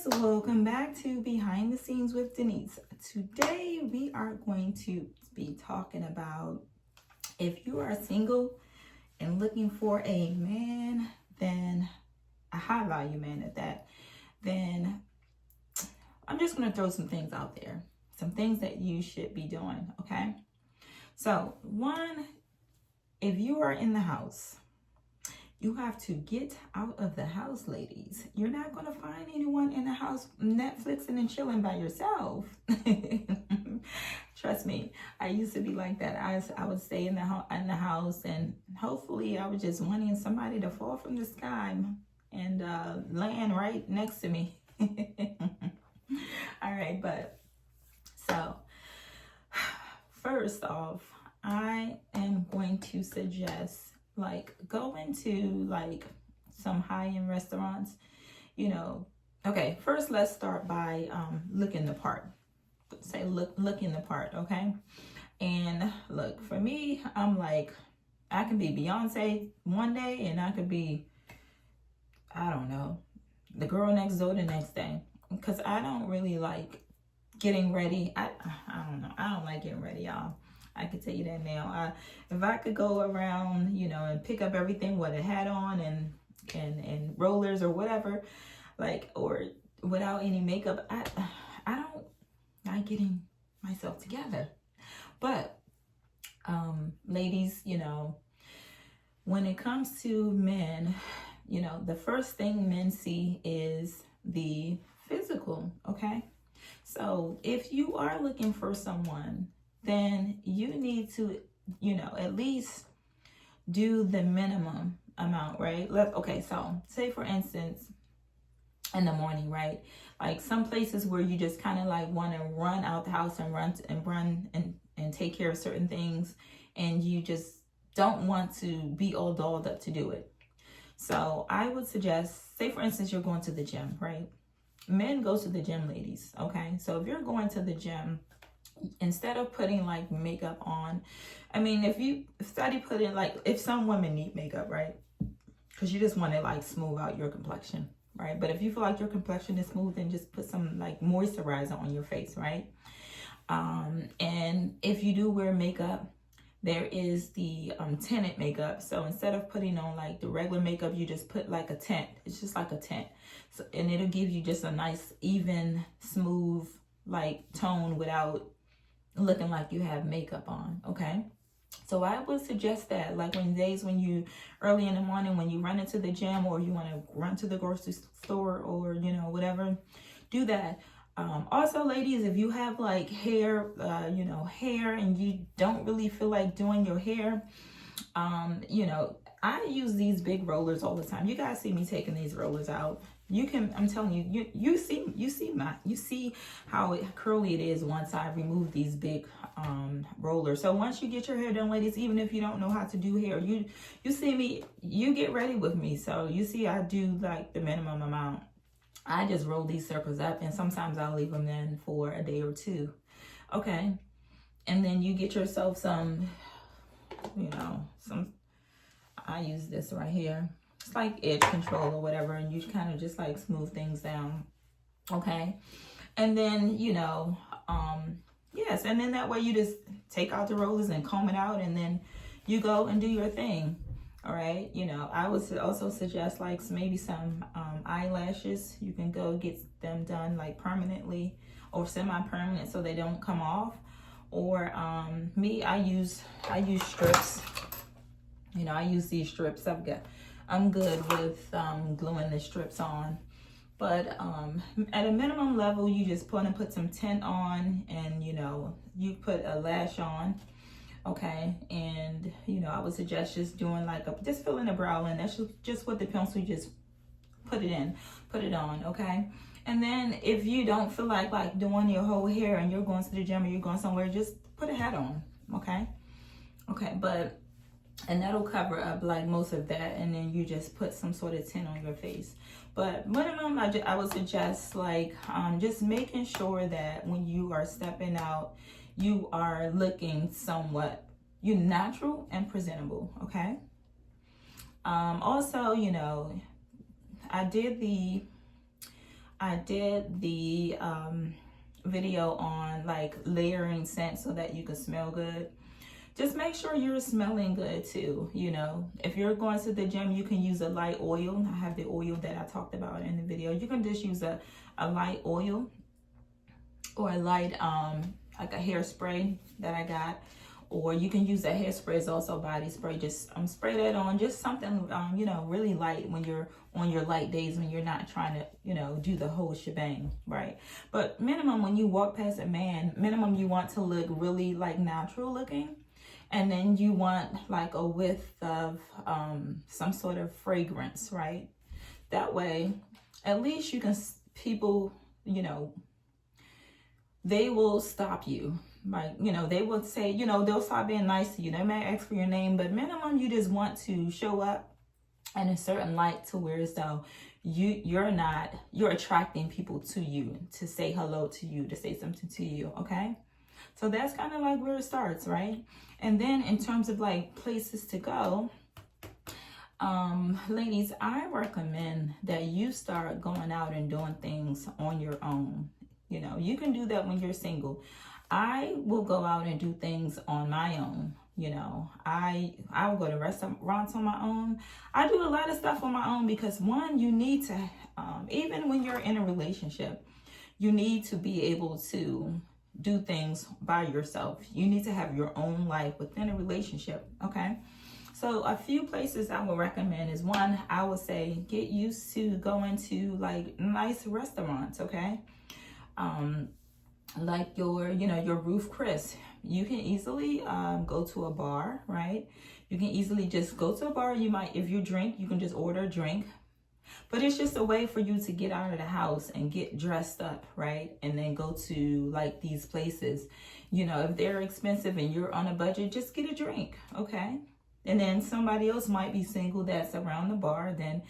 guys, welcome back to Behind the Scenes with Denise. Today we are going to be talking about if you are single and looking for a man, then a high value man at that, then I'm just going to throw some things out there, some things that you should be doing, okay? So one, if you are in the house, you have to get out of the house, ladies. You're not going to find anyone in the house Netflixing and chilling by yourself. Trust me, I used to be like that. I would stay in the house, and hopefully I was just wanting somebody to fall from the sky and land right next to me. All right, but so first off, I am going to suggest going to some high-end restaurants, okay, first let's start by looking the part. Say looking the part, okay? And look, for me, I'm like, I can be Beyonce one day and I could be, I don't know, the girl next door the next day, because I don't really like getting ready. I don't know, I don't like getting ready, y'all. I can tell you that now. If I could go around, and pick up everything with a hat on and rollers or whatever, or without any makeup, I don't like getting myself together. But ladies, when it comes to men, the first thing men see is the physical, okay? So if you are looking for someone, then you need to, at least do the minimum amount, right? Okay, so say for instance, in the morning, right? Like some places where you just kind of want to run out the house and run and take care of certain things, and you just don't want to be all dolled up to do it. So I would suggest, say for instance, you're going to the gym, right? Men go to the gym, ladies, okay? So if you're going to the gym, instead of putting makeup on, I mean, if some women need makeup, right? Because you just want to smooth out your complexion, right? But if you feel like your complexion is smooth, then just put some moisturizer on your face, right? And if you do wear makeup, there is the tinted makeup. So instead of putting on the regular makeup, you just put a tint. It's just like a tint. So, and it'll give you just a nice, even, smooth tone without looking like you have makeup on, okay? So I would suggest that when you early in the morning, when you run into the gym, or you want to run to the grocery store, or whatever, do that. Also, ladies, if you have hair, hair, and you don't really feel like doing your hair, I use these big rollers all the time. You guys see me taking these rollers out. I'm telling you, you see how curly it is once I remove these big rollers. So once you get your hair done, ladies, even if you don't know how to do hair, you see me, you get ready with me. So you see I do the minimum amount. I just roll these circles up, and sometimes I'll leave them in for a day or two. Okay. And then you get yourself some, I use this right here. It's like edge control or whatever, and you kind of just smooth things down, okay? And then, yes, and then that way you just take out the rollers and comb it out, and then you go and do your thing, all right? I would also suggest maybe some eyelashes. You can go get them done permanently or semi-permanent so they don't come off. Or I use strips. I use these strips. I'm good with gluing the strips on, but at a minimum level, you just put some tint on, and you put a lash on, okay? And I would suggest just doing just filling the brow in. That's just what the pencil, just put it on, okay? And then if you don't feel like doing your whole hair, and you're going to the gym or you're going somewhere, just put a hat on, okay? And that'll cover up most of that, and then you just put some sort of tint on your face. But minimum, I would suggest just making sure that when you are stepping out, you are looking somewhat natural and presentable, okay? Also, I I did the video on like layering scent so that you can smell good. Just make sure you're smelling good too. You know, if you're going to the gym, you can use a light oil. I have the oil that I talked about in the video. You can just use a light oil or a light like a hairspray that I got, or you can use a hairspray. It's also body spray. Just spray that on, just something you know, really light when you're on your light days, when you're not trying to, you know, do the whole shebang, right? But minimum, when you walk past a man, minimum you want to look really like natural looking, and then you want like a whiff of some sort of fragrance, right? That way at least you can, people, you know, they will stop you. Like, you know, they will say, you know, they'll start being nice to you. They may ask for your name, but minimum you just want to show up in a certain light to where as though you're attracting people to you, to say hello to you, to say something to you, okay? So that's kind of like where it starts, right? And then in terms of like places to go, ladies, I recommend that you start going out and doing things on your own. You know, you can do that when you're single. I will go out and do things on my own. You know, I will go to restaurants on my own. I do a lot of stuff on my own because one, you need to, even when you're in a relationship, you need to be able to do things by yourself. You need to have your own life within a relationship, okay? So a few places I would recommend is, one, I would say get used to going to like nice restaurants, okay? Like your, you know, your Ruth Chris. You can easily go to a bar, right? You can easily just go to a bar. You might, if you drink, you can just order a drink. But it's just a way for you to get out of the house and get dressed up, right? And then go to like these places. You know, if they're expensive and you're on a budget, just get a drink, okay? And then somebody else might be single that's around the bar, then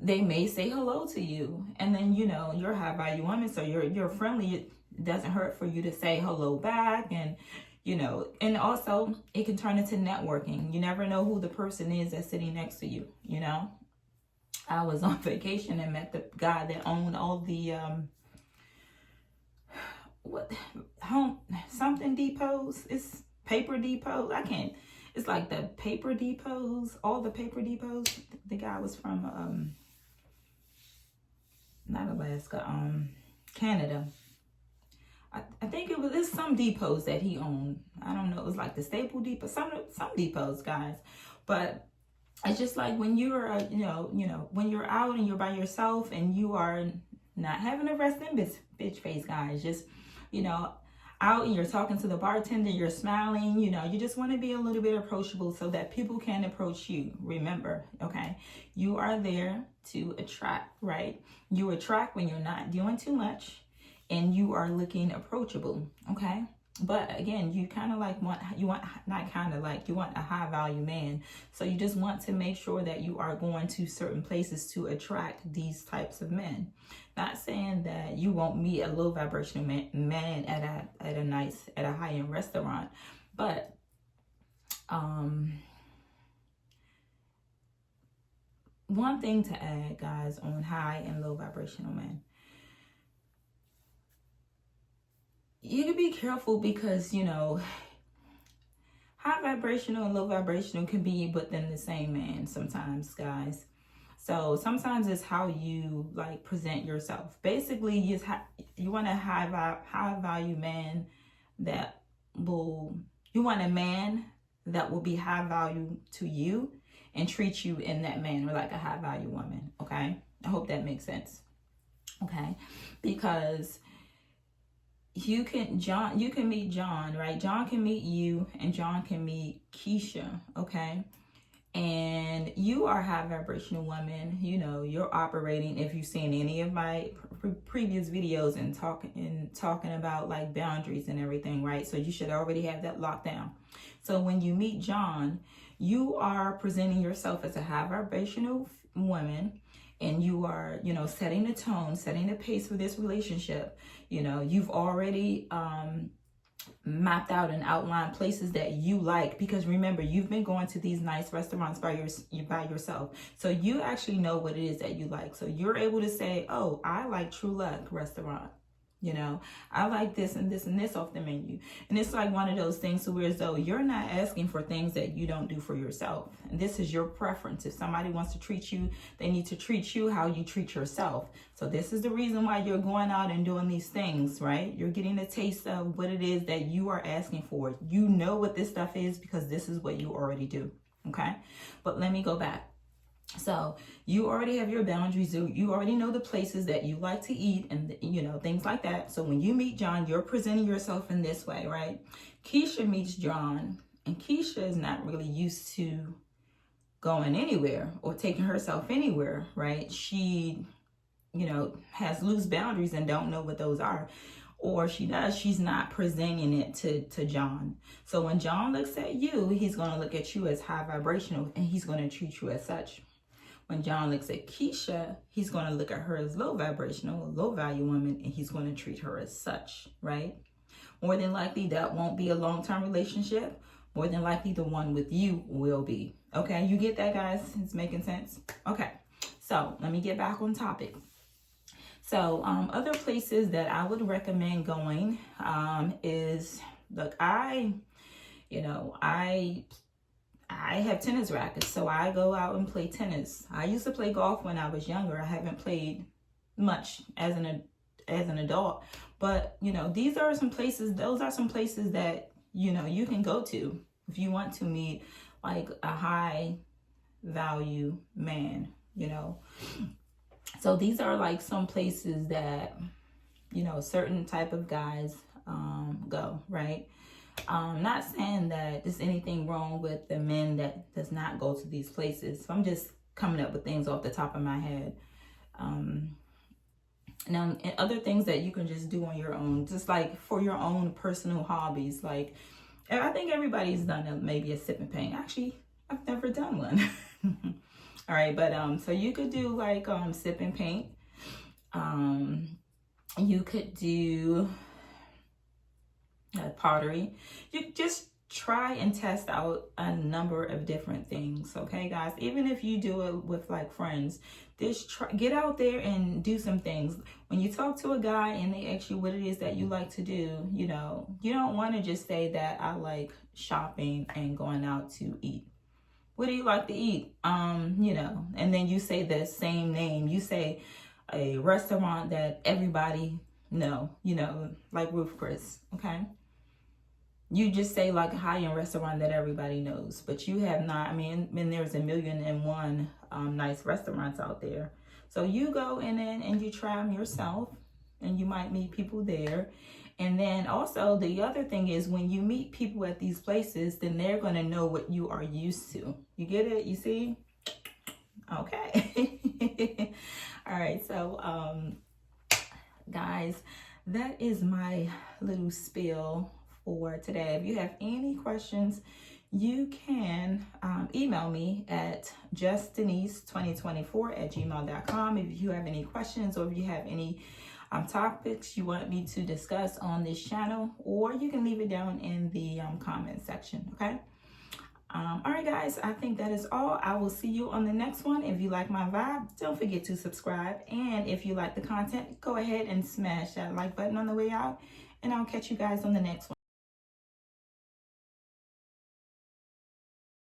they may say hello to you. And then, you know, you're a high value woman, so you're friendly. It doesn't hurt for you to say hello back. And, you know, and also it can turn into networking. You never know who the person is that's sitting next to you, you know? I was on vacation and met the guy that owned all the something depots. It's paper depots. It's like the paper depots, all the paper depots. The guy was from not Alaska, Canada. I think it's some depots that he owned. I don't know. It was like the Staple Depot, some depots, guys. But it's just like when you're, you know, when you're out and you're by yourself and you are not having a resting bitch face, guys. Just, you know, out and you're talking to the bartender, you're smiling, you know, you just want to be a little bit approachable so that people can approach you. Remember, okay, you are there to attract, right? You attract when you're not doing too much and you are looking approachable, okay? But again, you kind of like you want a high value man. So you just want to make sure that you are going to certain places to attract these types of men. Not saying that you won't meet a low vibrational man at a high-end restaurant, but one thing to add, guys, on high and low vibrational men. You can be careful because, you know, high vibrational and low vibrational can be within the same man sometimes, guys. So sometimes it's how you like present yourself. Basically, you want a high value man that will, you want a man that will be high value to you and treat you in that manner like a high value woman, okay? I hope that makes sense, okay? Because you can meet John, right? John can meet you and John can meet Keisha, okay? And you are a high vibrational woman. You know, you're operating, if you've seen any of my previous videos and talking about like boundaries and everything, right? So you should already have that locked down. So when you meet John, you are presenting yourself as a high vibrational woman, and you are, you know, setting the tone, setting the pace for this relationship. You know, you've already mapped out and outlined places that you like, because remember, you've been going to these nice restaurants by yourself, so you actually know what it is that you like. So you're able to say, oh, I like True Luck restaurant, you know, I like this and this and this off the menu. And it's like one of those things where as though you're not asking for things that you don't do for yourself. And this is your preference. If somebody wants to treat you, they need to treat you how you treat yourself. So this is the reason why you're going out and doing these things, right? You're getting a taste of what it is that you are asking for. You know what this stuff is because this is what you already do, okay? But let me go back. So you already have your boundaries. You already know the places that you like to eat and, you know, things like that. So when you meet John, you're presenting yourself in this way, right? Keisha meets John, and Keisha is not really used to going anywhere or taking herself anywhere, right? She, you know, has loose boundaries and don't know what those are. Or she does, she's not presenting it to John. So when John looks at you, he's going to look at you as high vibrational, and he's going to treat you as such. When John looks at Keisha, he's going to look at her as low vibrational, low value woman, and he's going to treat her as such, right? More than likely, that won't be a long-term relationship. More than likely, the one with you will be. Okay, you get that, guys? It's making sense? Okay, so let me get back on topic. So other places that I would recommend going is, look, I have tennis rackets, so I go out and play tennis. I used to play golf when I was younger. I haven't played much as an adult, but you know, these are some places. Those are some places that, you know, you can go to if you want to meet like a high value man, you know. So these are like some places that, you know, certain type of guys go, right? Not saying that there's anything wrong with the men that does not go to these places. So I'm just coming up with things off the top of my head. Now, and other things that you can just do on your own, just like for your own personal hobbies. Like, I think everybody's done maybe a sip and paint. Actually, I've never done one. All right, but so you could do like sip and paint. You could do pottery. You just try and test out a number of different things, okay, guys? Even if you do it with like friends, just get out there and do some things. When you talk to a guy and they ask you what it is that you like to do, you know, you don't want to just say that I like shopping and going out to eat. What do you like to eat? You know, and then you say the same name. You say a restaurant that everybody know, you know, like Ruth Chris, okay? You just say like a high-end restaurant that everybody knows, but you have not. I mean, there's 1,000,001 nice restaurants out there. So you go in and you try them yourself, and you might meet people there. And then also the other thing is, when you meet people at these places, then they're going to know what you are used to. You get it? You see? Okay. All right. So, guys, that is my little spiel for today. If you have any questions, you can email me at justdenise2024@gmail.com. If you have any questions, or if you have any topics you want me to discuss on this channel, or you can leave it down in the comment section, okay? All right, guys, I think that is all. I will see you on the next one. If you like my vibe, don't forget to subscribe. And if you like the content, go ahead and smash that like button on the way out. And I'll catch you guys on the next one.